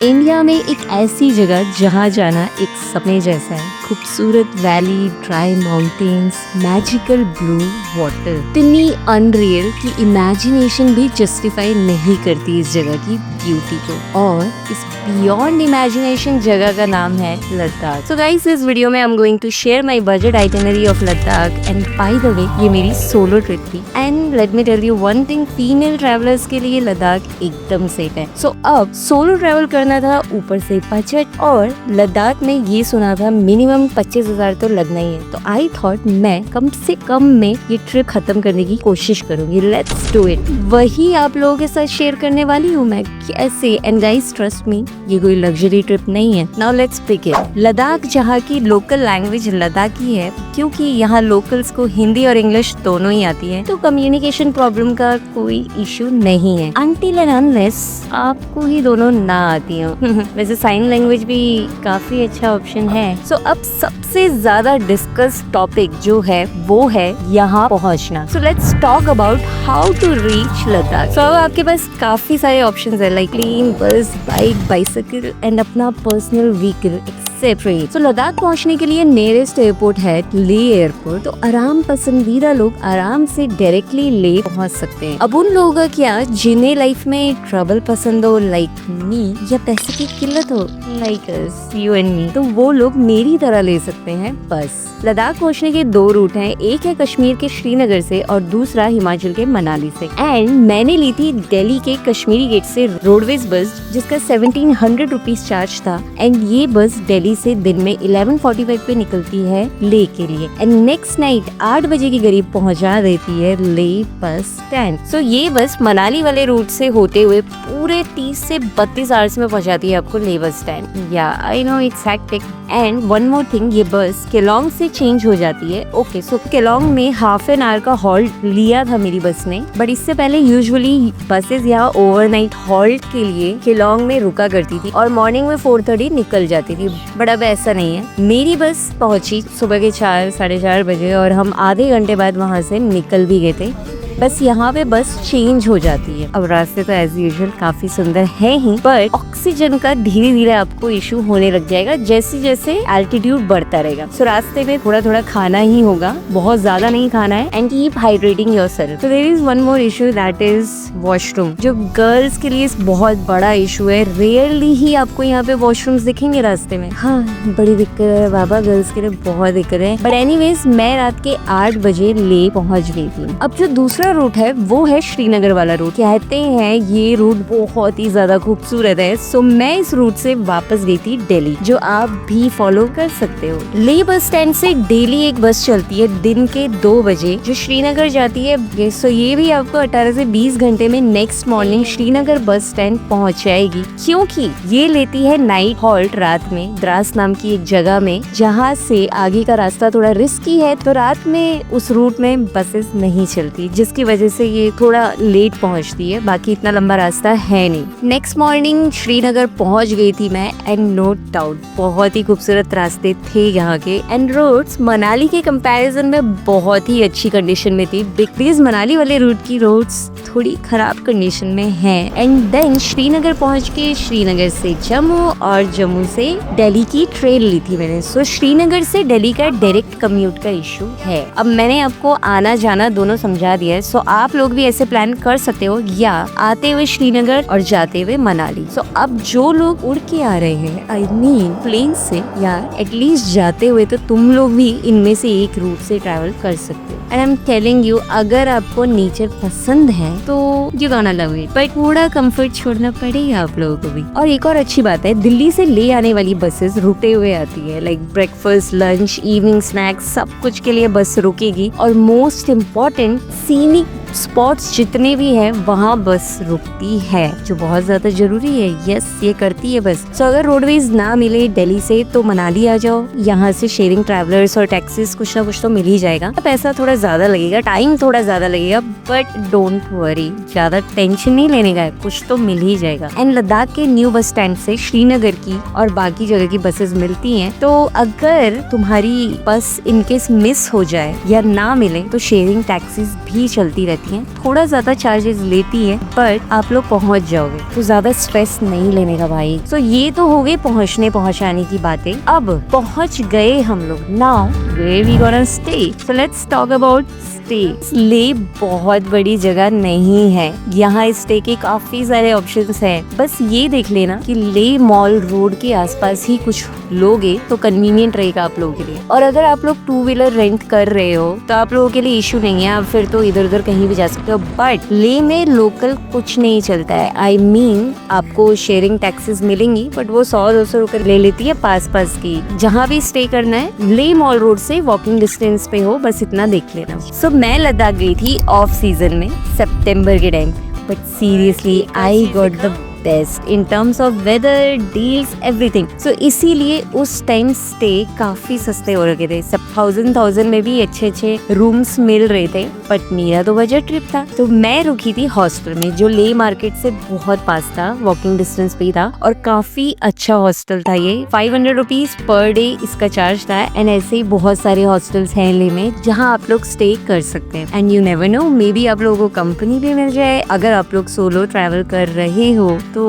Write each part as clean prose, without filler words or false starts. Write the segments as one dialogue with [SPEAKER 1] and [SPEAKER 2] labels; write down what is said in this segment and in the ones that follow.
[SPEAKER 1] India में एक ऐसी जगह जहाँ जाना एक सपने जैसा है। खूबसूरत valley, dry mountains, magical blue water, इतनी अनरियल कि इमेजिनेशन भी जस्टिफाई नहीं करती इस जगह की ब्यूटी को। और इस बियॉन्ड इमेजिनेशन जगह का नाम है लद्दाख। सो गाइस, इस वीडियो में I am going to share my budget itinerary of Ladakh. And by the way, ये मेरी सोलो ट्रिप थी। And let me tell you one thing, female travellers के लिए लद्दाख एकदम सेफ है। सो अब सोलो ट्रैवल करना था, ऊपर से बजट, और लद्दाख में ये सुना था मिनिमम 25,000 तो लगना ही है। तो आई थॉट मैं कम से कम में ये ट्रिप खत्म करने की कोशिश करूंगी। Let's do it. वही आप लोगों के साथ शेयर करने वाली हूँ मैं कैसे। एंड गाइस, ट्रस्ट मी, ये कोई लग्जरी ट्रिप नहीं है। Now let's begin. लद्दाख, जहाँ की लोकल लैंग्वेज लद्दाखी है, क्योंकि यहाँ लोकल्स को हिंदी और इंग्लिश दोनों ही आती है, तो कम्युनिकेशन प्रॉब्लम का कोई इशू नहीं है अनटिल एंड अनलेस आपको ही दोनों ना आती हो। वैसे साइन लैंग्वेज भी काफी अच्छा ऑप्शन है। सो अब सबसे ज्यादा डिस्कस टॉपिक जो है वो है यहाँ पहुँचना। So let's talk about how to reach Ladakh. So अब आपके पास काफी सारे ऑप्शंस है, like plane, bus, bike, bicycle and अपना पर्सनल व्हीकल सेपरेट। तो लद्दाख पहुंचने के लिए नियरेस्ट एयरपोर्ट है ले एयरपोर्ट। तो आराम पसंदीदा लोग आराम से डायरेक्टली ले पहुंच सकते हैं। अब उन लोगों का क्या, जिन्हें लाइफ में ट्रबल पसंद हो लाइक मी, या पैसे की किल्लत हो like us, you and me, तो वो लोग मेरी तरह ले सकते हैं बस। लद्दाख पहुंचने के दो रूट हैं, एक है कश्मीर के श्रीनगर से और दूसरा हिमाचल के मनाली से। एंड मैंने ली थी दिल्ली के कश्मीरी गेट से रोडवेज बस, जिसका 1700 रुपीज चार्ज था। एंड ये बस दिल्ली से दिन में 11:45 पे निकलती है ले के लिए, एंड नेक्स्ट नाइट 8 बजे के करीब पहुंचा देती है ले बस स्टैंड। सो ये बस मनाली वाले रूट से होते हुए पूरे 30 से 32 आवर्स में पहुंचाती है आपको ले बस स्टैंड। या I know it's hectic. And one more thing, ये बस केलोंग से चेंज हो जाती है। ओके, सो केलोंग में हाफ एन आवर का हॉल्ट लिया था मेरी बस ने, बट इससे पहले यूजुअली बसेस यहाँ ओवरनाइट हॉल्ट के लिए केलोंग में रुका करती थी और मॉर्निंग में 4:30 निकल जाती थी। बट अब ऐसा नहीं है। मेरी बस पहुंची सुबह के 4, 4:30 बजे और हम आधे घंटे बाद वहाँ से निकल भी गए थे। बस यहाँ पे बस चेंज हो जाती है। अब रास्ते तो एज यूजुअल काफी सुंदर है ही, पर ऑक्सीजन का धीरे धीरे आपको इशू होने लग जाएगा जैसे जैसे एल्टीट्यूड बढ़ता रहेगा। सो रास्ते में थोड़ा थोड़ा खाना ही होगा, बहुत ज्यादा नहीं खाना है। And keep hydrating yourself. So there is one more issue, that is washroom, जो गर्ल्स के लिए बहुत बड़ा इशू है। रेयरली ही आपको यहाँ पे वॉशरूम्स दिखेंगे रास्ते में। हाँ, बड़ी दिक्कत है बाबा, गर्ल्स के लिए बहुत दिक्कत है। बट एनीवेज, मैं रात के 8 बजे ले पहुंच गई थी। अब जो दूसरा रूट है वो है श्रीनगर वाला रूट। कहते हैं ये रूट बहुत ही ज्यादा खूबसूरत है। सो मैं इस रूट से वापस गई थी दिल्ली, जो आप भी फॉलो कर सकते हो। ले बस स्टैंड से डेली एक बस चलती है दिन के 2 बजे जो श्रीनगर जाती है। सो ये भी आपको 18 से 20 घंटे में next morning Srinagar bus stand पहुंच जाएगी, क्योंकि ये लेती है नाइट हॉल्ट रात में द्रास नाम की एक जगह में, जहाँ से आगे का रास्ता थोड़ा रिस्की है। तो रात में उस रूट में बसेस नहीं चलती, जिसकी वजह से ये थोड़ा लेट पहुंचती है। बाकी इतना लंबा रास्ता है नहीं। नेक्स्ट मॉर्निंग श्रीनगर पहुंच गई थी मैं, एंड नो डाउट बहुत ही खूबसूरत रास्ते थे यहाँ के। एंड रोड्स मनाली के कंपैरिजन में बहुत ही अच्छी कंडीशन में थी, बिकॉज मनाली वाले रूट की रोड्स थोड़ी खराब कंडीशन में हैं। एंड देन श्रीनगर पहुंच के श्रीनगर से जम्मू और जम्मू से दिल्ली की ट्रेन ली थी मैंने। सो श्रीनगर से दिल्ली का डायरेक्ट कम्यूट का इशू है। अब मैंने आपको आना जाना दोनों समझा दिया है। सो आप लोग भी ऐसे प्लान कर सकते हो, या आते हुए श्रीनगर और जाते हुए मनाली। सो अब जो लोग उड़ के आ रहे हैं, आई मीन प्लेन से, या एटलीस्ट जाते हुए, तो तुम लोग भी इनमें से एक रूट से ट्रैवल कर सकते हो। And I am telling you, अगर आपको नेचर पसंद है तो you gonna love it, but थोड़ा कंफर्ट छोड़ना पड़ेगा आप लोगों को भी। और एक और अच्छी बात है, दिल्ली से ले आने वाली बसेस रुके हुए आती है, like breakfast, lunch, evening snacks, सब कुछ के लिए बस रुकेगी। और मोस्ट इम्पोर्टेंट, सीनिक स्पॉट्स जितने भी हैं वहाँ बस रुकती है, जो बहुत ज्यादा जरूरी है। यस, ये करती है बस। सो अगर रोडवेज ना मिले दिल्ली से तो मनाली आ जाओ। यहाँ से शेयरिंग ट्रैवलर्स और टैक्सीज कुछ ना कुछ तो मिल ही जाएगा। पैसा थोड़ा ज्यादा लगेगा, टाइम थोड़ा ज्यादा लगेगा, बट डोंट वरी, ज्यादा टेंशन नहीं लेने का है, कुछ तो मिल ही जाएगा। एंड लद्दाख के न्यू बस स्टैंड से श्रीनगर की और बाकी जगह की बसेस मिलती हैं। तो अगर तुम्हारी बस इनकेस मिस हो जाए या ना मिले तो शेयरिंग टैक्सीज भी चलती रहती करती हैं, थोड़ा ज्यादा चार्जेस लेती है, बट आप लोग पहुंच जाओगे, तो ज्यादा स्ट्रेस नहीं लेने का भाई। सो ये तो हो गई पहुंचने पहुंचाने की बातें। अब पहुंच गए हम लोग, now where we gonna stay. So let's talk about stay. Leh बहुत बड़ी जगह नहीं है, यहाँ स्टे के काफी सारे ऑप्शंस हैं। बस ये देख लेना कि ले मॉल रोड के आसपास ही कुछ लोगे तो कन्वीनियंट रहेगा आप लोगों के लिए। और अगर आप लोग 2 व्हीलर रेंट कर रहे हो तो आप लोगों के लिए इशू नहीं है, आप फिर तो इधर उधर कहीं भी जा सकते हो। बट ले में लोकल कुछ नहीं चलता है। आई मीन आपको शेयरिंग टैक्सेस मिलेंगी, बट वो 100-200 रुपए ले लेती है पास की। जहाँ भी स्टे करना है ले मॉल रोड से वॉकिंग डिस्टेंस पे हो, बस इतना देख लेना। सो मैं लद्दाख गई थी ऑफ सीजन में, सितंबर के time, but seriously I got the best in terms of weather, deals, everything. So इसीलिए उस टाइम स्टे काफी सस्ते हो रखे थे, सब 1000 में भी अच्छे रूम्स मिल रहे थे। बट मेरा तो बजट ट्रिप था, तो मैं रुकी थी हॉस्टल में, जो ले मार्केट से बहुत पास था, वॉकिंग डिस्टेंस पे था, और काफी अच्छा हॉस्टल था ये। 500 रुपीज पर डे इसका चार्ज था। एंड ऐसे ही बहुत सारे हॉस्टल्स हैं ले में जहाँ आप लोग स्टे कर सकते हैं। And you never know, may be आप लोगों को कंपनी भी मिल जाए अगर आप लोग सोलो ट्रैवल कर रहे हो तो।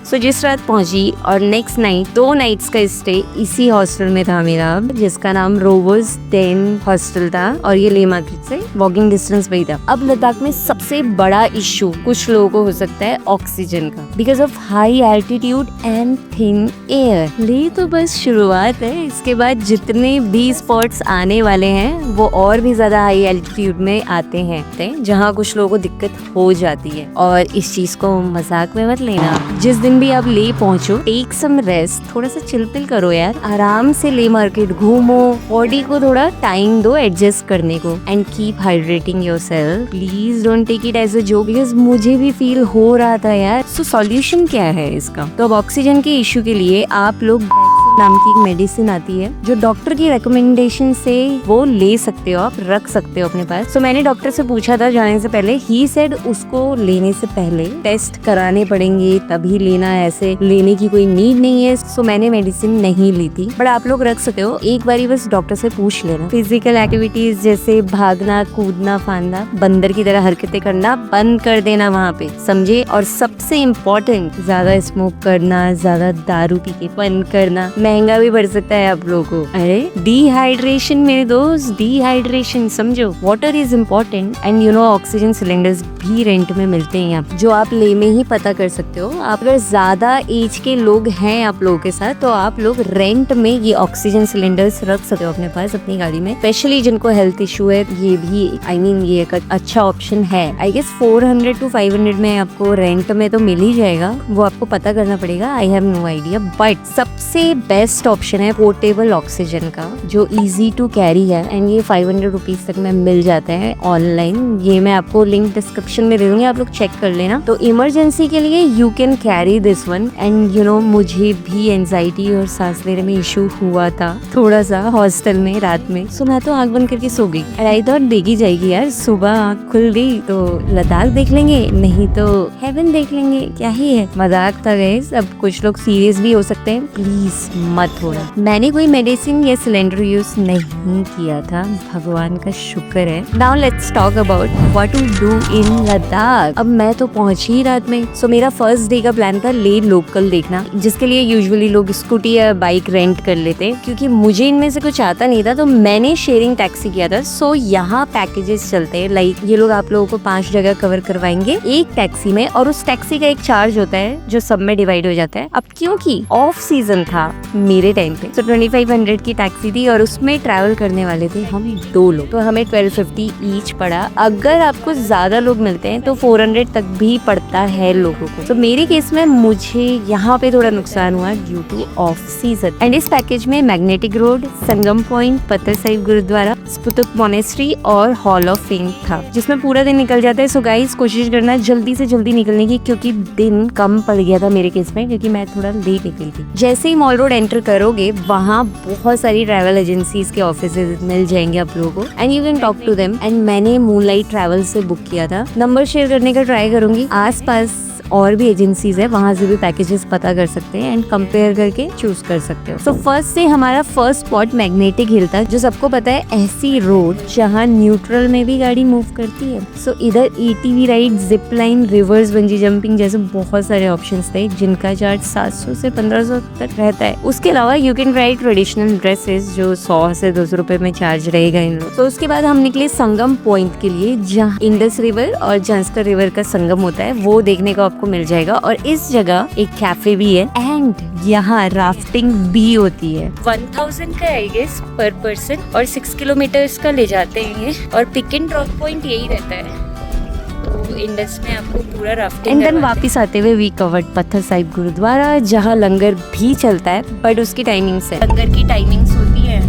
[SPEAKER 1] सो जिस रात पहुंची और नेक्स्ट नाइट 2 नाइट्स का स्टे इसी हॉस्टल में था मेरा, जिसका नाम रोवर्स डेन हॉस्टल था, और ये ले मार्केट से वॉकिंग डिस्टेंस पे ही था। अब लद्दाख में सबसे बड़ा इशू कुछ लोगों को हो सकता है ऑक्सीजन का, because of high altitude and thin air. ले तो बस शुरुआत है, इसके बाद जितने भी स्पॉट्स आने वाले हैं वो और भी ज्यादा हाई एल्टीट्यूड में आते हैं, जहाँ कुछ लोगों को दिक्कत हो जाती है। और इस चीज को मजाक में मत लेना। जिस दिन भी आप ले पहुंचो, टेक सम रेस्ट, थोड़ा सा चिल करो यार, आराम से ले मार्केट घूमो, बॉडी को थोड़ा टाइम दो एडजस्ट करने को, and keep hydrating yourself. Please don't take it as a joke, because मुझे भी फील हो रहा था यार। सो सॉल्यूशन क्या है इसका? तो अब ऑक्सीजन के इश्यू के लिए आप लोग नाम की एक मेडिसिन आती है जो डॉक्टर की रिकमेंडेशन से वो ले सकते हो, आप रख सकते हो अपने पास। सो मैंने डॉक्टर से पूछा था जाने से पहले, ही सेड उसको लेने से पहले टेस्ट कराने पड़ेंगे तभी लेना, ऐसे लेने की कोई नीड नहीं है। सो मैंने मेडिसिन नहीं ली थी, बट आप लोग रख सकते हो। एक बारी बस डॉक्टर से पूछ लेना। फिजिकल एक्टिविटीज जैसे भागना, कूदना, फांदना, बंदर की तरह हरकतें करना बंद कर देना वहाँ पे, समझे? और सबसे इम्पोर्टेंट, ज्यादा स्मोक करना, ज्यादा दारू पी के फन करना महंगा भी पड़ सकता है आप लोगों को। अरे डिहाइड्रेशन मेरे दोस्त, डिहाइड्रेशन समझो। Water is important and you know oxygen cylinders भी रेंट में मिलते हैं यहाँ, जो आप ले में ही पता कर सकते हो। आप अगर ज्यादा एज के लोग हैं आप लोगों के साथ, तो आप लोग रेंट में ये ऑक्सीजन सिलेंडर्स रख सकते हो अपने पास अपनी गाड़ी में। स्पेशली जिनको हेल्थ इशू है, ये भी ये एक अच्छा ऑप्शन है। आई गेस 400 to 500 में आपको रेंट में तो मिल ही जाएगा, वो आपको पता करना पड़ेगा। I have no idea, but सबसे बेस्ट ऑप्शन है पोर्टेबल ऑक्सीजन का, जो इजी टू कैरी है, एंड ये 500 रुपीज तक में मिल जाता है ऑनलाइन। ये मैं आपको लिंक डिस्क्रिप्शन में दे दूंगी, आप लोग चेक कर लेना। तो इमरजेंसी के लिए you can carry this one. And you know मुझे भी एंजाइटी और सांस लेने में इशू हुआ था थोड़ा सा हॉस्टल में रात में, सो मैं तो आंख बंद करके सो गई। आई थॉट देखी जाएगी यार, सुबह आंख खुल गई तो लद्दाख देख लेंगे, नहीं तो हेवन देख लेंगे, क्या ही है। मजाक था गाइस, अब कुछ लोग सीरियस भी हो सकते हैं, प्लीज मत होना। मैंने कोई मेडिसिन या सिलेंडर यूज नहीं किया था, भगवान का शुक्र है। Now let's talk about what to do in Ladakh. अब मैं तो पहुंची ही रात में, सो मेरा फर्स्ट डे का प्लान था ले लोकल देखना, जिसके लिए यूजुअली लोग स्कूटी या बाइक रेंट कर लेते, क्योंकि मुझे इनमें से कुछ आता नहीं था, तो मैंने शेयरिंग टैक्सी किया था। सो यहाँ पैकेजेस चलते हैं, लाइक ये लोग आप लोगों को 5 जगह कवर करवाएंगे एक टैक्सी में, और उस टैक्सी का एक चार्ज होता है जो सब में डिवाइड हो जाता है। अब क्योंकि ऑफ सीजन था मेरे टाइम पे, तो 2500 की टैक्सी थी, और उसमें ट्रैवल करने वाले थे हम 2 लोग, तो हमें 1250 ईच पड़ा। अगर आपको ज्यादा लोग मिलते हैं तो 400 तक भी पड़ता है लोगों को। तो मेरे केस में मुझे यहाँ पे थोड़ा नुकसान हुआ due two off season. And इस पैकेज में मैग्नेटिक रोड, संगम पॉइंट, पत्थर साहिब गुरुद्वारा, स्पुतुक मोनेस्ट्री और हॉल ऑफ फेम था, जिसमें पूरा दिन निकल जाता है। सो गाइस कोशिश करना जल्दी से जल्दी निकलने की, क्योंकि दिन कम पड़ गया था मेरे केस में, क्योंकि मैं थोड़ा लेट निकली थी। जैसे ही मॉल रोड एंटर करोगे, वहाँ बहुत सारी ट्रैवल एजेंसीज के ऑफिसेज मिल जाएंगे आप लोगों को, and you can talk to them. And मैंने मूनलाइट ट्रैवल से बुक किया था, नंबर शेयर करने का ट्राई करूंगी। आसपास और भी एजेंसीज है, वहाँ से भी पैकेजेस पता कर सकते हैं एंड कंपेयर करके चूज कर सकते हो। सो फर्स्ट से हमारा फर्स्ट स्पॉट मैग्नेटिक हिल था, जो सबको पता है ऐसी रोड जहाँ न्यूट्रल में भी गाड़ी मूव करती है। सो इधर ATV ride, zip line, reverse bungee jumping जैसे बहुत सारे ऑप्शंस थे, जिनका चार्ज 700 से 1500 तक रहता है। उसके अलावा you can ride traditional dresses, जो 100 से 200 रुपए में चार्ज रहेगा इन लोग। तो उसके बाद हम निकले संगम पॉइंट के लिए, जहाँ इंडस रिवर और जंस्कर रिवर का संगम होता है, वो देखने को आपको मिल जाएगा। और इस जगह एक कैफे भी है एंड यहाँ राफ्टिंग भी होती है। 1000 का आई गेस पर पर्सन और 6 किलोमीटर्स का ले जाते हैं ये, और पिक एंड ड्रॉप पॉइंट यही रहता है। तो इंडस में आपको पूरा राफ्टिंग एंड देन वापस आते हुए वी कवर्ड पत्थर साहिब गुरुद्वारा, जहाँ लंगर भी चलता है, बट उसकी टाइमिंग्स है। लंगर की टाइमिंग्स होती है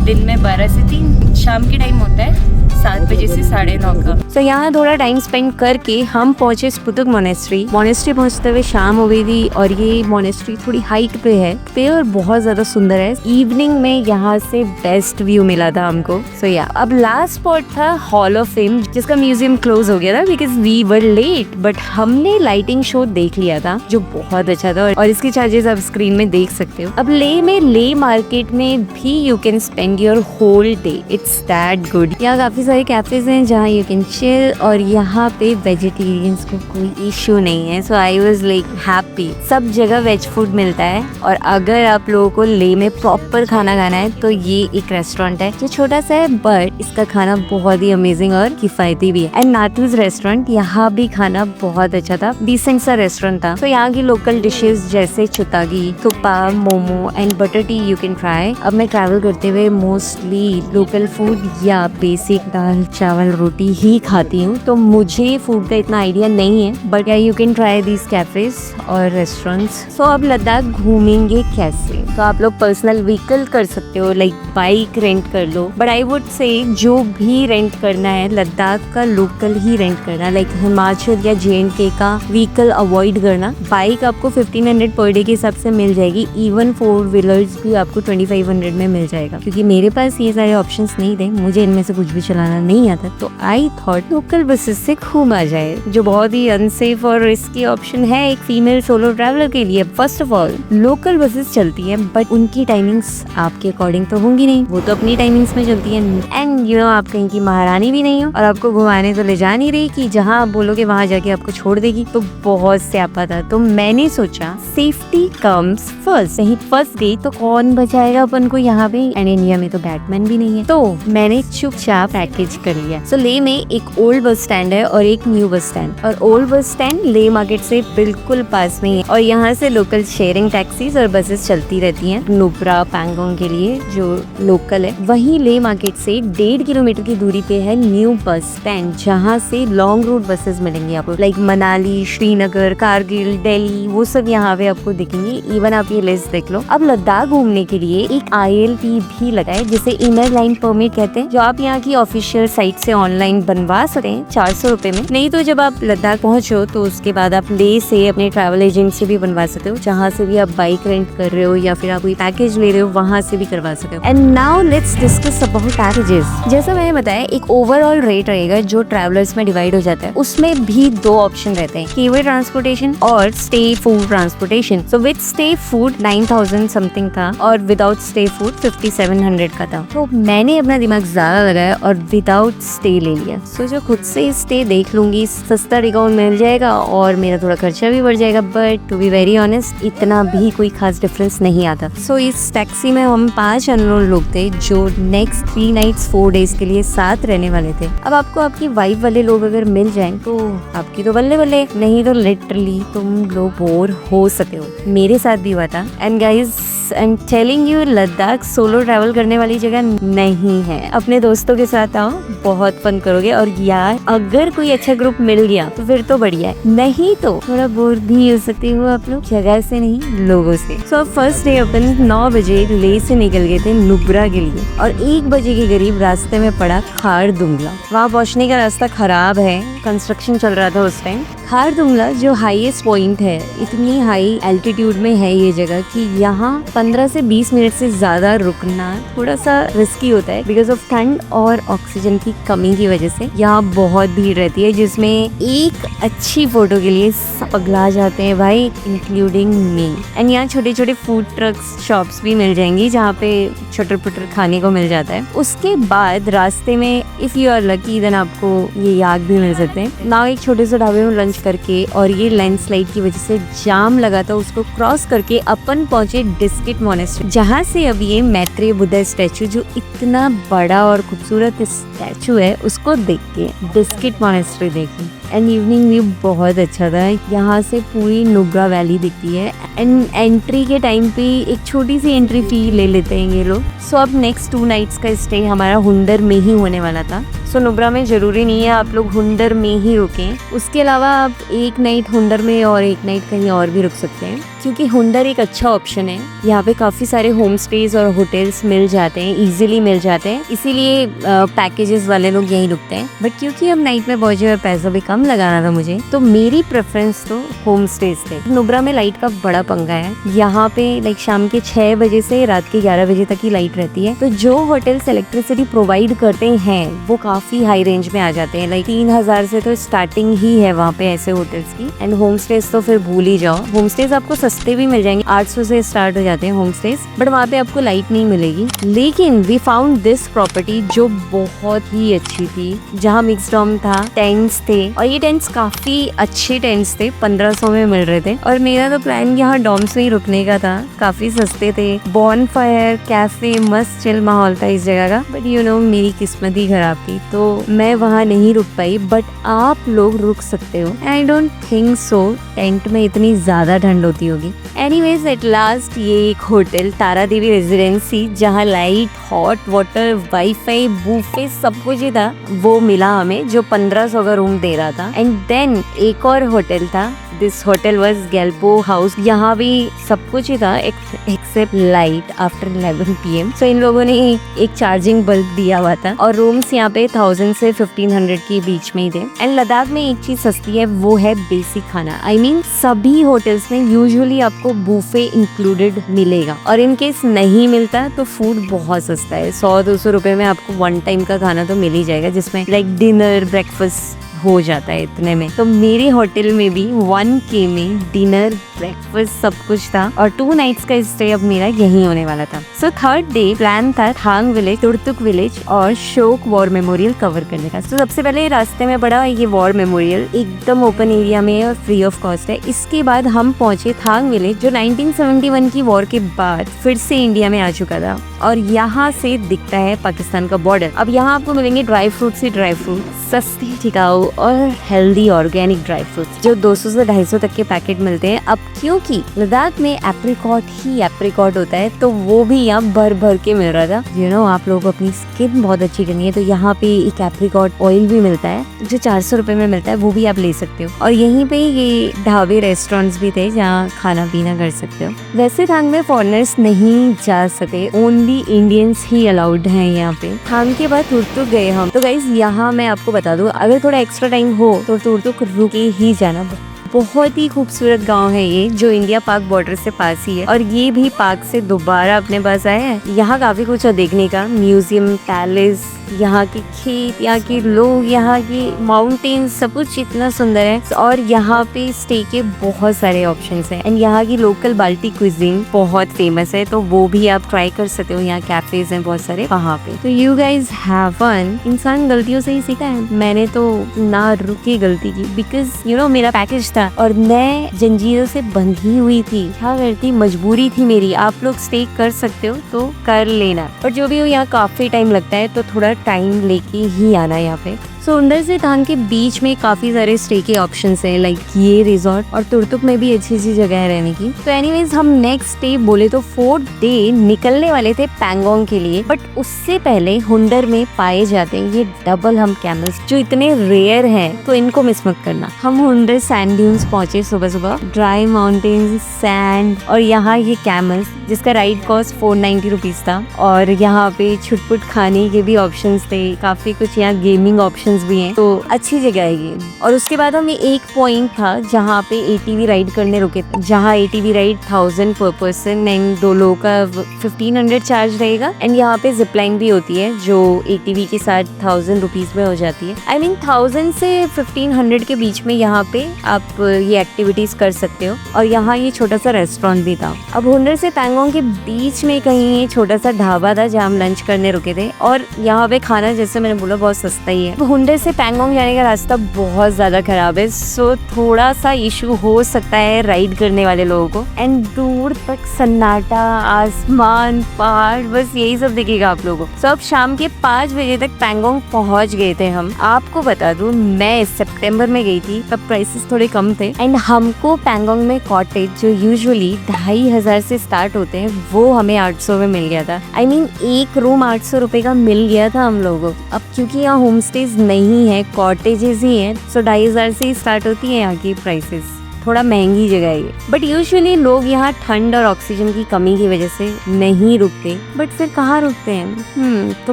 [SPEAKER 1] दिन में 12 से 3, शाम के टाइम होता है 7 बजे से 9:30 का। तो यहाँ थोड़ा टाइम स्पेंड करके हम पहुंचे स्पुतुक मोनेस्ट्री पहुंचते हुए शाम हो गई थी, और ये मोनेस्ट्री थोड़ी हाइट पे है और बहुत ज्यादा सुंदर है। इवनिंग में यहाँ से बेस्ट व्यू मिला था हमको। सो या अब लास्ट स्पॉट था हॉल ऑफ फेम, जिसका म्यूजियम क्लोज हो गया था because we were late, but हमने लाइटिंग शो देख लिया था जो बहुत अच्छा था, और इसके चार्जेस आप स्क्रीन में देख सकते हो। अब ले मार्केट में भी you can spend your whole day, it's that good. यहाँ काफी सारे कैफेज हैं जहाँ यू कैन चिल, और यहाँ पे वेजिटेरियंस को कोई इश्यू नहीं है। सो आई वाज लाइक हैप्पी। सब जगह वेज फूड मिलता है, और अगर आप लोगों को ले में प्रॉपर खाना खाना है तो ये एक रेस्टोरेंट है जो छोटा सा है, बट इसका खाना बहुत ही अमेजिंग और किफायती भी है। एंड नाथूज रेस्टोरेंट, यहाँ भी खाना बहुत अच्छा था, डिसेंट सा रेस्टोरेंट था। तो यहाँ की लोकल डिशेज जैसे chutagi, thukpa, momo and butter tea you can try. अब मैं ट्रैवल करते हुए मोस्टली लोकल फूड या बेसिक दाल चावल रोटी ही खाती हूँ, तो मुझे फूड का इतना आइडिया नहीं है, but you can try these cafes और रेस्टोरेंट्स। सो अब लद्दाख घूमेंगे कैसे? तो आप लोग पर्सनल व्हीकल कर सकते हो, लाइक बाइक रेंट कर लो, बट आई वुड से जो भी रेंट करना है लद्दाख का लोकल ही रेंट करना, लाइक हिमाचल या JNK का व्हीकल अवॉइड करना। बाइक आपको 1500 पर डे के हिसाब से मिल जाएगी, इवन 4 व्हीलर्स भी आपको 2500 में मिल जाएगा। क्योंकि मेरे पास ये सारे ऑप्शंस नहीं थे, मुझे इनमें से कुछ भी चलाना नहीं आता, तो आई थॉट लोकल बसेस से घूम आ जाए, जो बहुत ही अनसेफ और रिस्की ऑप्शन है एक फीमेल सोलो ट्रैवलर के लिए। First of all local buses चलती है, बट उनकी टाइमिंग्स आपके अकॉर्डिंग तो होंगी नहीं, वो तो अपनी टाइमिंग्स में चलती है। एंड यू नो आप कहीं की महारानी भी नहीं हो, और आपको घुमाने तो ले जा नहीं रही कि जहाँ आप बोलोगे वहाँ जाके आपको छोड़ देगी, तो बहुत स्यापा था। तो मैंने सोचा सेफ्टी कम्स फर्स्ट, कहीं फंस गई तो कौन बचाएगा अपन को यहाँ पे, एंड इंडिया में तो बैटमैन भी नहीं है। तो मैंने चुपचाप पैकेज कर लिया। सो ले में एक ओल्ड बस स्टैंड है और एक न्यू बस स्टैंड, और ओल्ड बस स्टैंड ले मार्केट से बिल्कुल पास में है, और यहाँ से लोकल शेयरिंग टैक्सीज और बसेस चलती रहती हैं नुब्रा पैंगोंग के लिए जो लोकल है। वहीं ले मार्केट से 1.5 किलोमीटर की दूरी पे है न्यू बस स्टैंड, जहाँ से लॉन्ग रूट बसेस मिलेंगी आपको, लाइक मनाली, श्रीनगर, कारगिल, दिल्ली, वो सब यहाँ पे आपको दिखेंगे। इवन आप ये लिस्ट देख लो। अब लद्दाख घूमने के लिए एक ILP भी लगा है, जिसे इनर लाइन परमिट कहते हैं, जो आप यहाँ की ऑफिशियल साइट से ऑनलाइन बनवा सकते हैं 400 रुपए में। नहीं तो जब आप लद्दाख पहुंचो तो उसके बाद आप ले से अपने ट्रैवल एजेंट से भी बनवा सकते हो, जहाँ से भी आप बाइक रेंट कर रहे हो या फिर आप कोई पैकेज ले रहे हो, वहाँ से भी करवा सकते हो। And now let's discuss about packages. जैसा मैंने बताया, एक ओवरऑल रेट रहेगा जो ट्रैवलर्स में डिवाइड हो जाता है। उसमें भी 2 ऑप्शन रहते हैं, केवल ट्रांसपोर्टेशन और stay food transportation. So with stay food 9000 something था, और विदाउट स्टे फूड 5700 का था। तो मैंने अपना दिमाग ज्यादा लगाया और विदाउट स्टे ले लिया। सो जो खुद से स्टे देख लूंगी, सस्ता डिस्काउंट मिल जाएगा और मेरा थोड़ा खर्चा भी बढ़ जाएगा, but to be very honest इतना भी कोई खास डिफरेंस नहीं आता। सो इस टैक्सी में हम 5 अननोन लोग थे जो नेक्स्ट 3 नाइट्स 4 डेज के लिए साथ रहने वाले थे। अब आपको आपकी वाइफ वाले लोग अगर मिल जाएं तो आपकी तो बल्ले बल्ले, नहीं तो लिटरली तुम लोग बोर हो सकते हो। मेरे साथ भी हुआ था। And guys I am telling you, Ladakh solo travel करने वाली जगह नहीं है। अपने दोस्तों के साथ आओ, बहुत फन करोगे, और यार अगर कोई अच्छा ग्रुप मिल गया तो फिर तो बढ़िया है, नहीं तो थोड़ा बोर भी हो सकते हो आप लोग, जगह से नहीं लोगों से। सो फर्स्ट डे अपन 9 बजे ले से निकल गए थे नुब्रा के लिए, और 1 बजे के करीब रास्ते में पड़ा खारदुंगला। वहाँ पहुँचने का रास्ता खराब है, कंस्ट्रक्शन चल रहा था उस टाइम। खारदुंगला जो हाईएस्ट पॉइंट है, इतनी हाई एल्टीट्यूड में है ये जगह कि यहाँ 15 से 20 मिनट से ज्यादा रुकना थोड़ा सा रिस्की होता है बिकॉज ऑफ ठंड और ऑक्सीजन की कमी की वजह से। यहाँ बहुत भीड़ रहती है जिसमें एक अच्छी फोटो के लिए सब पगला जाते हैं भाई, इंक्लूडिंग मी। एंड यहाँ छोटे छोटे फूड ट्रक्स शॉप्स भी मिल जाएंगी जहाँ पे छोटे पुटर खाने को मिल जाता है। उसके बाद रास्ते में if you are lucky then आपको ये याक भी मिल सकते हैं। ना एक छोटे से ढाबे में लंच करके और ये लैंडस्लाइड की वजह से जाम लगा था, उसको क्रॉस करके अपन पहुंचे डिस्किट मोनेस्ट्री, जहाँ से अब ये मैत्रेय बुद्धा स्टैचू जो इतना बड़ा और खूबसूरत स्टैचू है उसको देख के डिस्किट मोनेस्ट्री देखी। एंड इवनिंग व्यू बहुत अच्छा था। यहाँ से पूरी नुब्रा वैली दिखती है एंड एंट्री के टाइम पे एक छोटी सी एंट्री फी ले लेते हैं ये लोग। सो अब नेक्स्ट 2 नाइट्स का स्टे हमारा हुंडर में ही होने वाला था। सो नुब्रा में जरूरी नहीं है आप लोग हुंडर में ही रुकें, उसके अलावा आप एक नाइट हुंडर में और एक नाइट कहीं और भी रुक सकते हैं क्योंकि हुंडर एक अच्छा ऑप्शन है। यहाँ पे काफी सारे होम स्टेज और होटल्स मिल जाते हैं, इजीली मिल जाते हैं, इसीलिए पैकेजेस वाले लोग यहीं रुकते हैं। बट क्योंकि अब नाइट में पहुंचे और पैसा भी कम लगाना था मुझे, तो मेरी प्रेफरेंस तो होम स्टेज थे। नुब्रा में लाइट का बड़ा पंगा है, यहाँ पे लाइक शाम के 6 बजे से रात के 11 बजे तक ही लाइट रहती है। तो जो होटल्स इलेक्ट्रिसिटी प्रोवाइड करते हैं वो काफी हाई रेंज में आ जाते हैं, लाइक 3000 से तो स्टार्टिंग ही है वहाँ पे ऐसे होटल्स की। एंड होम स्टेज तो फिर भूल ही जाओ, होम स्टेज आपको सस्ते भी मिल जाएंगे, 800 से स्टार्ट हो जाते हैं होम स्टेज, बट वहाँ पे आपको लाइट नहीं मिलेगी। लेकिन वी फाउंड दिस प्रॉपर्टी जो बहुत ही अच्छी थी, जहाँ मिक्स डॉम था, टेंट्स थे और ये टेंट्स काफी अच्छे टेंट्स थे, 1500 में मिल रहे थे। और मेरा तो प्लान यहाँ डॉम्स में ही रुकने का था, काफी सस्ते थे, बॉन फायर कैफे मस्त चिल माहौल था इस जगह का। बट यू नो मेरी किस्मत ही खराब थी तो मैं वहाँ नहीं रुक पाई, बट आप लोग रुक सकते हो। I don't think so tent में इतनी ज्यादा ठंड होती होगी। एनीवेज एट लास्ट ये एक होटल तारा देवी रेजिडेंसी, जहाँ light, hot water, wifi, buffet सब कुछ ही था, वो मिला हमें जो 1500 का रूम दे रहा था। एंड देन एक और होटल था, this hotel was Gyalpo house, यहाँ भी सब कुछ ही था एक्सेप्ट लाइट आफ्टर 11 PM। सो इन लोगों ने एक चार्जिंग बल्ब दिया हुआ था और रूम्स यहाँ पे 1000 से 1500 के बीच में ही थे। एंड लद्दाख में एक चीज सस्ती है, वो है बेसिक खाना। आई मीन सभी होटल्स में यूजुअली आपको बूफे इंक्लूडेड मिलेगा और इन केस नहीं मिलता तो फूड बहुत सस्ता है, 100-200 रुपए में आपको 1 टाइम का खाना तो मिल ही जाएगा, जिसमें लाइक डिनर ब्रेकफास्ट हो जाता है इतने में। तो मेरे होटल में भी 1K में डिनर ब्रेकफास्ट सब कुछ था और 2 नाइट्स का स्टे अब मेरा यहीं होने वाला था। सो थर्ड डे प्लान था थांग विलेज, तुर्तुक विलेज और शोक वॉर मेमोरियल कवर करने का। तो सबसे पहले रास्ते में पड़ा ये वॉर मेमोरियल, एकदम ओपन एरिया में और फ्री ऑफ कॉस्ट है। इसके बाद हम पहुंचे थांग विलेज जो 1971 की वॉर के बाद फिर से इंडिया में आ चुका था और यहाँ से दिखता है पाकिस्तान का बॉर्डर। अब यहाँ आपको मिलेंगे ड्राई फ्रूट्स ही ड्राई फ्रूट, सस्ते टिकाऊ और हेल्दी ऑर्गेनिक ड्राई फ्रूट्स जो 200 से 250 तक के पैकेट मिलते हैं। अब क्योंकि लद्दाख में एप्रिकॉट ही एप्रिकॉट होता है तो वो भी यहाँ भर भर के मिल रहा था। यू नो आप लोगों को अपनी स्किन बहुत अच्छी करनी है तो यहाँ पे एक एप्रिकॉट ऑयल भी मिलता है जो 400 रुपए में मिलता है, वो भी आप ले सकते हो। और यहीं पे ये ढाबे रेस्टोरेंट्स भी थे जहाँ खाना पीना कर सकते हो। वैसे थांग में फॉरेनर्स नहीं जा सकते, ओनली इंडियंस ही अलाउड हैं यहाँ पे। थांग के बाद तुर्तुक गए हम। तो गाइस यहाँ मैं आपको बता दूं, अगर थोड़ा एक्स्ट्रा टाइम हो तो तुर्तुक रुके ही जाना। बहुत ही खूबसूरत गांव है ये जो इंडिया पाक बॉर्डर से पास ही है और ये भी पाक से दोबारा अपने पास आया है। यहाँ काफी कुछ है देखने का, म्यूजियम, पैलेस, यहाँ के खेत, यहाँ के लोग, यहाँ की माउंटेन, सब कुछ इतना सुंदर है। और यहाँ पे स्टे के बहुत सारे ऑप्शंस हैं एंड यहाँ की लोकल बाल्टी क्विजीन बहुत फेमस है तो वो भी आप ट्राई कर सकते हो। यहाँ कैफेज हैं बहुत सारे वहाँ पे। तो यू गाइज हैव फन। इंसान गलतियों से ही सीखा है, मैंने तो ना रुकी गलती की बिकॉज यू नो मेरा पैकेज था और मैं जंजीरों से बंधी हुई थी। क्या करती, मजबूरी थी मेरी। आप लोग स्टे कर सकते हो तो कर लेना, पर जो भी हो यहाँ काफी टाइम लगता है तो थोड़ा टाइम लेके ही आना यहाँ पे। सो अंदर से थांग के बीच में काफी सारे स्टे के ऑप्शंस हैं, लाइक ये रिजॉर्ट और तुर्तुक में भी अच्छी सी जगह है रहने की। तो एनीवेज हम नेक्स्ट डे बोले तो 4th डे निकलने वाले थे पैंगोंग के लिए, बट उससे पहले हुंडर में पाए जाते हैं ये डबल हम्प कैमल्स जो इतने रेयर हैं, तो इनको मिस मत करना। हम हुंडर सैंड ड्यून्स पहुंचे सुबह सुबह, ड्राई माउंटेन्स, सैंड और यहाँ ये कैमल्स जिसका राइड कॉस्ट 490 रुपीज़ था। और यहाँ पे छुटपुट खाने के भी ऑप्शंस थे, काफ़ी कुछ यहाँ गेमिंग ऑप्शंस भी हैं, तो अच्छी जगह है ये। और उसके बाद हमें एक पॉइंट था जहाँ पे ATV राइड करने रुके थे, जहाँ ATV राइड 1000 पर पर्सन एंड 2 लोगों का 1500 चार्ज रहेगा। एंड यहाँ पे जिपलाइन भी होती है जो ATV के साथ 1000 रुपीज़ में हो जाती है। I mean 1000 से 1500 के बीच में यहाँ पे आप ये एक्टिविटीज कर सकते हो। और यहाँ ये छोटा सा रेस्टोरेंट भी था। अब हुंडर से पैंगोंग के बीच में कहीं ये छोटा सा ढाबा था जहाँ हम लंच करने रुके थे। और यहाँ पे खाना जैसे मैंने बोला बहुत सस्ता ही है। हुंडर से पैंगोंग जाने का रास्ता बहुत ज्यादा खराब है, सो थोड़ा सा इशू हो सकता है राइड करने वाले लोगों को। एंड दूर तक सन्नाटा, आसमान, पहाड़, बस यही सब दिखेगा आप लोगों को। सो अब शाम के 5 बजे तक पैंगोंग पहुँच गए थे हम। आपको बता दूं मैं सितंबर में गई थी, तब प्राइसेस थोड़े कम थे। एंड हमको पैंगोंग में कॉटेज जो यूजुअली 2500 से स्टार्ट होते हैं वो हमें 800 में मिल गया था। I mean एक रूम 800 रुपए का मिल गया था हम लोगों को। अब क्योंकि यहाँ होम स्टेज नहीं है, कॉटेजेस ही हैं, सो 2500 से ही स्टार्ट होती है यहाँ की प्राइसेस। थोड़ा महंगी जगह है ये, बट यूजुअली लोग यहाँ ठंड और ऑक्सीजन की कमी की वजह से नहीं रुकते। बट फिर कहाँ रुकते हैं? तो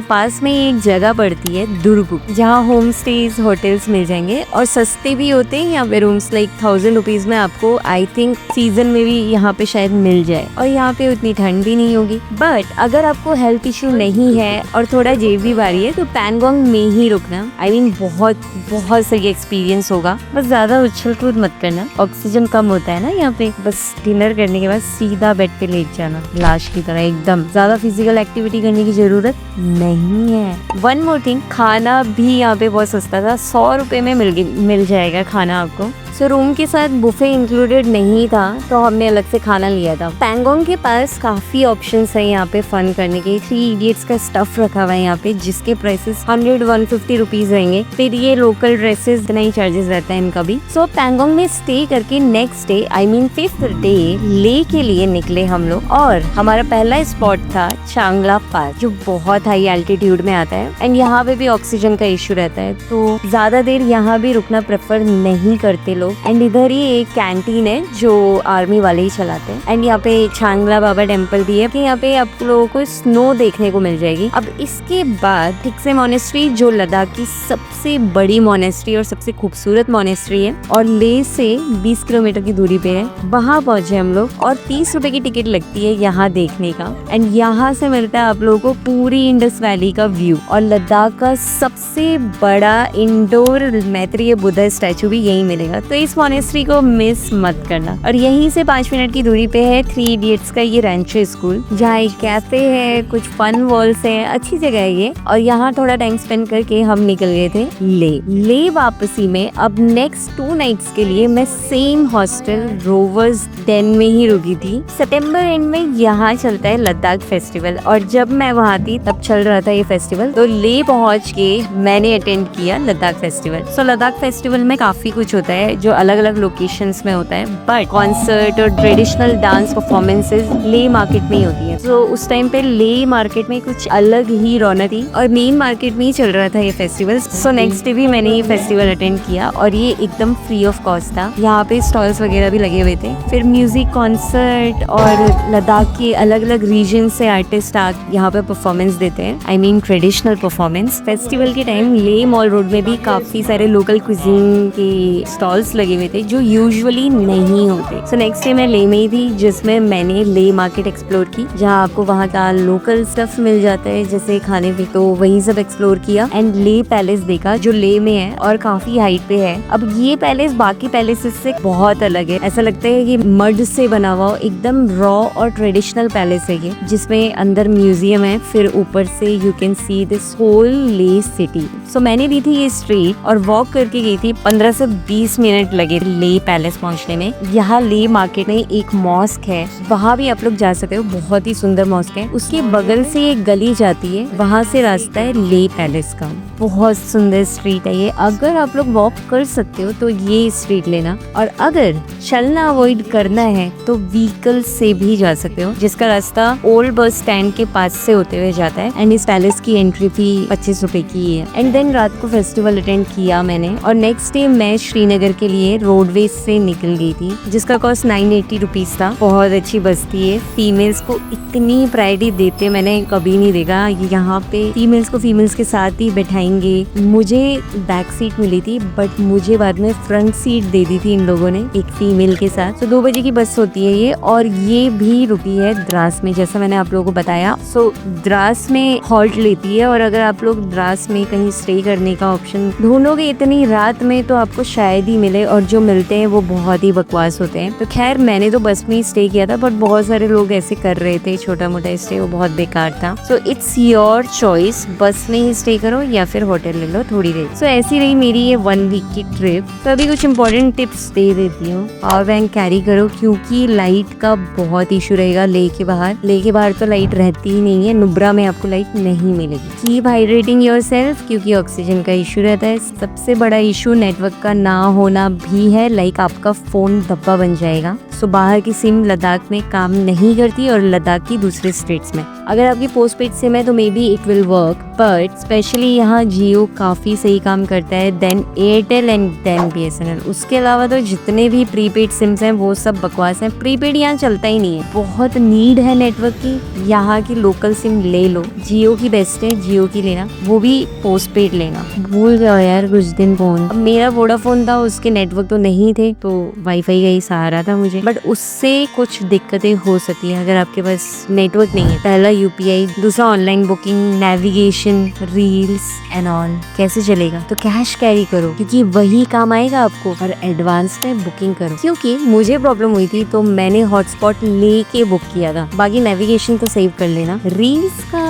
[SPEAKER 1] पास में एक जगह पड़ती है दुर्गुक, जहाँ होम स्टेज होटल्स मिल जाएंगे और सस्ते भी होते हैं यहाँ पे रूम्स, लाइक 1000 रुपीज में आपको आई थिंक सीजन में भी यहाँ पे शायद मिल जाए। और यहाँ पे उतनी ठंड भी नहीं होगी। बट अगर आपको हेल्थ इश्यू नहीं है और थोड़ा जेब भी भारी है तो पैंगोंग में ही रुकना। I mean बहुत सही एक्सपीरियंस होगा। बस ज्यादा उछल कूद मत करना, ऑक्सीजन कम होता है ना यहाँ पे। बस डिनर करने के बाद सीधा बेड पे लेट जाना लाश की तरह एकदम। ज्यादा फिजिकल एक्टिविटी करने की जरूरत नहीं है। वन मोर थिंग, खाना भी यहाँ पे बहुत सस्ता था, 100 रुपए में मिल जाएगा खाना आपको। सो रूम के साथ बुफे इंक्लूडेड नहीं था तो हमने अलग से खाना लिया था। पैंगोंग के पास काफी ऑप्शंस है यहाँ पे फन करने के। 3 इडियट्स का स्टफ रखा हुआ है यहाँ पे, जिसके प्राइसेस 100-150 रुपीज रहेंगे। फिर ये लोकल ड्रेसेस इतना ही चार्जेस रहता है इनका भी। सो पैंगोंग में स्टे करके next day I mean 5th day ले के लिए निकले हम लोग। और हमारा पहला स्पॉट था चांगला पास, जो बहुत हाई एल्टीट्यूड में आता है। एंड यहाँ पे भी ऑक्सीजन का इश्यू रहता है, तो ज्यादा देर यहाँ भी रुकना प्रेफर नहीं करते लोग। एंड इधर ही एक कैंटीन है जो आर्मी वाले ही चलाते हैं। एंड यहाँ पे चांगला बाबा टेम्पल भी है कि यहाँ पे आप लोगों को स्नो देखने को मिल जाएगी। अब इसके बाद थिक्से मोनेस्ट्री, जो लद्दाख की सबसे बड़ी मोनेस्ट्री और सबसे खूबसूरत मोनेस्ट्री है और ले से 20 किलोमीटर की दूरी पे है, वहाँ पहुंचे हम लोग। और 30 रुपए की टिकट लगती है यहाँ देखने का। एंड यहाँ से मिलता है आप लोगों को पूरी इंडस वैली का व्यू और लद्दाख का सबसे बड़ा इंडोर मैत्रेय बुद्धा स्टैचू भी यही मिलेगा। तो इस मोनेस्ट्री को मिस मत करना। और यहीं से 5 मिनट की दूरी पे है 3 इडियट्स का ये रैंचो स्कूल, जहाँ एक कैफे है, कुछ फन वॉल्स है, अच्छी जगह है ये। और यहाँ थोड़ा टाइम स्पेंड करके हम निकल गए थे ले वापसी में। अब नेक्स्ट 2 नाइट्स के लिए मैं सेम हॉस्टल रोवर्स डेन में ही रुकी थी। सितंबर एंड में यहाँ चलता है लद्दाख फेस्टिवल, और जब मैं वहाँ थी तब चल रहा था ये फेस्टिवल। तो ले पहुँच के मैंने अटेंड किया लद्दाख फेस्टिवल। सो लद्दाख फेस्टिवल में काफी कुछ होता है जो अलग अलग लोकेशंस में होता है, बट कॉन्सर्ट और ट्रेडिशनल डांस परफॉर्मेंसेस ले मार्केट में ही होती है। तो उस टाइम पे ले मार्केट में कुछ अलग ही रौनक थी और मेन मार्केट में ही चल रहा था ये फेस्टिवल। सो नेक्स्ट डे भी मैंने ये फेस्टिवल अटेंड किया और ये एकदम फ्री ऑफ कॉस्ट था। यहाँ पे स्टॉल्स वगैरह भी लगे हुए थे। फिर म्यूजिक कॉन्सर्ट और लद्दाख के अलग अलग रीजन से आर्टिस्ट यहाँ पे परफॉर्मेंस देते हैं, I mean traditional performance. Festival के टाइम ले मॉल रोड में भी काफी सारे लोकल कुजीन के स्टॉल्स लगे हुए थे जो यूजुअली नहीं होते। सो नेक्स्ट डे मैं ले में ही थी, जिसमें मैंने ले मार्केट एक्सप्लोर की, जहाँ आपको वहाँ का लोकल स्टफ मिल जाता है जैसे खाने पे, तो वही सब एक्सप्लोर किया। एंड ले पैलेस देखा जो ले में है और काफी हाइट पे है। अब ये पैलेस बाकी पैलेसेस से बहुत अलग है, ऐसा लगता है कि मड से बना हुआ हो, एकदम रॉ और ट्रेडिशनल पैलेस है ये, जिसमें अंदर म्यूजियम है, फिर ऊपर से you can see this whole Leh city. So मैंने दी थी ये स्ट्रीट और वॉक करके गई थी, 15 से 20 मिनट लगे ले पैलेस पहुंचने में। यहाँ ले मार्केट में एक मॉस्क है, वहाँ भी आप लोग जा सकते हो, बहुत ही सुंदर मॉस्क है। उसके बगल से एक गली जाती है, वहाँ से रास्ता है ले पैलेस का। बहुत सुंदर स्ट्रीट है ये, अगर आप लोग वॉक कर सकते हो तो ये स्ट्रीट लेना, और अगर चलना अवॉइड करना है तो व्हीकल से भी जा सकते हो, जिसका रास्ता ओल्ड बस स्टैंड के पास से होते हुए जाता है। एंड इस पैलेस की एंट्री फी 25 रुपए की है। एंड देन रात को फेस्टिवल अटेंड किया मैंने, और नेक्स्ट डे मैं श्रीनगर के लिए रोडवेज से निकल गई थी, जिसका कॉस्ट 980 रुपीज था। बहुत अच्छी बस थी ये। फीमेल्स को इतनी प्रायोरिटी देते मैंने कभी नहीं देखा। यहाँ पे फीमेल्स को फीमेल्स के साथ ही बैठाएंगे। मुझे बैक सीट मिली थी, बट मुझे बाद में फ्रंट सीट दे दी थी इन लोगों ने एक फीमेल के साथ। तो 2 बजे की बस होती है ये, और ये भी रुकी है द्रास में, जैसा मैंने आप लोगों को बताया। सो द्रास में हॉल्ट लेती है, और अगर आप लोग द्रास में कहीं स्टे करने का ऑप्शन ढूंढोगे इतनी रात में तो आपको शायद ही मिले, और जो मिलते हैं वो बहुत ही बकवास होते हैं। तो खैर मैंने तो बस में ही स्टे किया था, बट बहुत सारे लोग ऐसे कर रहे थे छोटा मोटा स्टे, वो बहुत बेकार था। सो इट्स योर चॉइस, बस में ही स्टे करो या फिर होटल ले लो थोड़ी देर। सो ऐसी रही मेरी ये 1 वीक की ट्रिप। तो अभी कुछ इंपॉर्टेंट टिप्स दे देती हूँ। पावर बैंक कैरी करो, क्योंकि लाइट का बहुत इशू रहेगा। लेके बाहर तो लाइट रहती ही नहीं है। नुब्रा में आपको लाइट नहीं मिलेगी। कीप हाइड्रेटिंग योरसेल्फ, क्योंकि ऑक्सीजन का इशू रहता है। सबसे बड़ा इशू नेटवर्क का ना होना भी है। लाइक आपका फोन धब्बा बन जाएगा। सो बाहर की सिम लद्दाख में काम नहीं करती, और लद्दाख की दूसरे स्टेट्स में। अगर आपकी पोस्ट पेड सिम है तो maybe it will work, but specially यहाँ जियो काफी सही काम करता है, then Airtel and then BSNL। उसके अलावा तो जितने भी प्रीपेड सिम्स हैं वो सब बकवास हैं। प्रीपेड यहाँ चलता ही नहीं है। बहुत नीड है नेटवर्क की। यहाँ की लोकल सिम ले लो, जियो की बेस्ट है, जियो की लेना, वो भी पोस्ट पेड लेना। भूल जाओ यार कुछ दिन फोन। अब मेरा वोडाफोन था, उसके नेटवर्क तो नहीं थे, तो वाईफाई का ही सहारा था मुझे, बट उससे कुछ दिक्कतें हो सकती है अगर आपके पास नेटवर्क नहीं है। पहला UPI, दूसरा online booking, navigation, reels and all कैसे चलेगा। तो कैश कैरी करो, क्योंकि वही काम आएगा आपको, और एडवांस में बुकिंग करो। क्योंकि मुझे प्रॉब्लम हुई थी तो मैंने हॉटस्पॉट लेके बुक किया था। बाकी नेविगेशन तो सेव कर लेना। रील्स का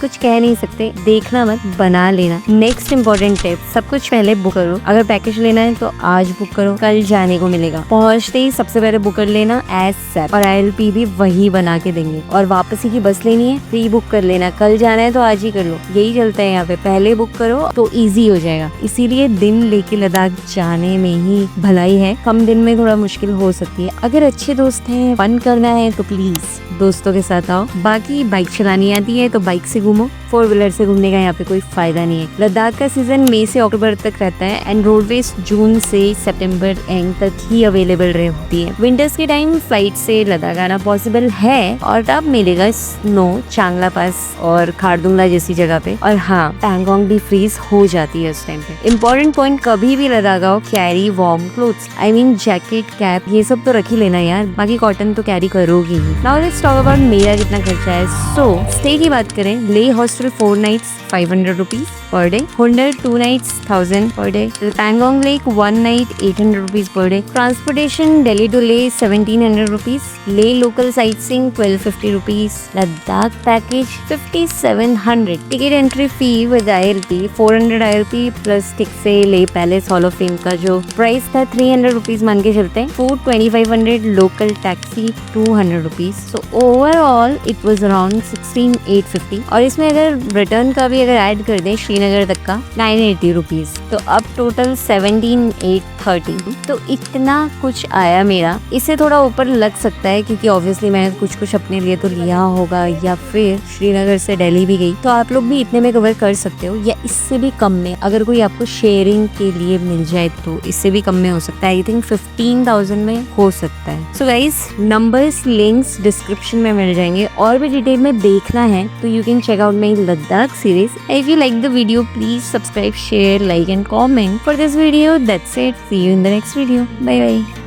[SPEAKER 1] कुछ कह नहीं सकते, देखना मत, बना लेना। नेक्स्ट इंपॉर्टेंट टिप, सब कुछ पहले बुक करो। अगर पैकेज लेना है तो आज बुक करो, कल जाने को मिलेगा। पहुंचते ही सबसे पहले बुक कर लेना एज सेप, और ILP भी वही बना के देंगे। और वापसी की बस लेनी है, प्री बुक कर लेना। कल जाना है तो आज ही कर लो, यही चलता है यहाँ पे। पहले बुक करो तो इजी हो जाएगा। इसीलिए दिन लेके लद्दाख जाने में ही भलाई है। कम दिन में थोड़ा मुश्किल हो सकती है। अगर अच्छे दोस्त हैं, फन करना है तो प्लीज दोस्तों के साथ आओ। बाकी बाइक चलानी आती है तो बाइक से घूमो, 4 व्हीलर से घूमने का यहाँ पे कोई फायदा नहीं है। लद्दाख का सीजन मई से अक्टूबर तक रहता है, एंड रोडवेज जून से सितंबर एंड तक ही अवेलेबल रहती है। विंटर्स के टाइम फ्लाइट से लद्दाख आना पॉसिबल है, और तब मिलेगा स्नो चांगला पास और खारदुंगला जैसी जगह पे। और हाँ, पैंगोंग भी फ्रीज हो जाती है उस टाइम पे। इंपॉर्टेंट पॉइंट, कभी भी लद्दाख आओ carry warm clothes, I mean jacket, cap, ये सब तो रख ही लेना यार। बाकी कॉटन तो कैरी करोगी ही। नाउ लेट्स टॉक अबाउट मेरा कितना खर्चा है। सो स्टे की बात करें, ले hostel 4 nights 500 rupees per day, Hunter 2 nights 1000 per day, Pangong Lake 1 night 800 rupees per day, transportation Delhi to Leh 1700 rupees, Leh local sightseeing 1250 rupees, Ladakh package 5700, ticket entry fee with ILP 400 ILP plus tick से Leh Palace Hall of Fame का जो price था 300 rupees मान के चलते हैं, food 2500, local taxi 200 rupees, so overall it was around 16850। और इसमें अगर रिटर्न का भी अगर ऐड कर दें श्रीनगर तक का 980 रुपीज, तो अब टोटल 17830। तो इतना कुछ आया मेरा। इससे थोड़ा ऊपर लग सकता है क्योंकि ऑब्वियसली मैंने कुछ अपने लिए तो लिया होगा, या फिर श्रीनगर से दिल्ली भी गई, तो आप लोग भी इतने में कवर कर सकते हो, या इससे भी कम में अगर कोई आपको शेयरिंग के लिए मिल जाए तो इससे भी कम में हो सकता है। आई थिंक 15,000 में हो सकता है। So guys, numbers links description में मिल जाएंगे। और भी डिटेल में देखना है तो you can check out my Ladakh series. If you like the video, please subscribe, share, like and comment for this video. That's it. See you in the next video. Bye bye.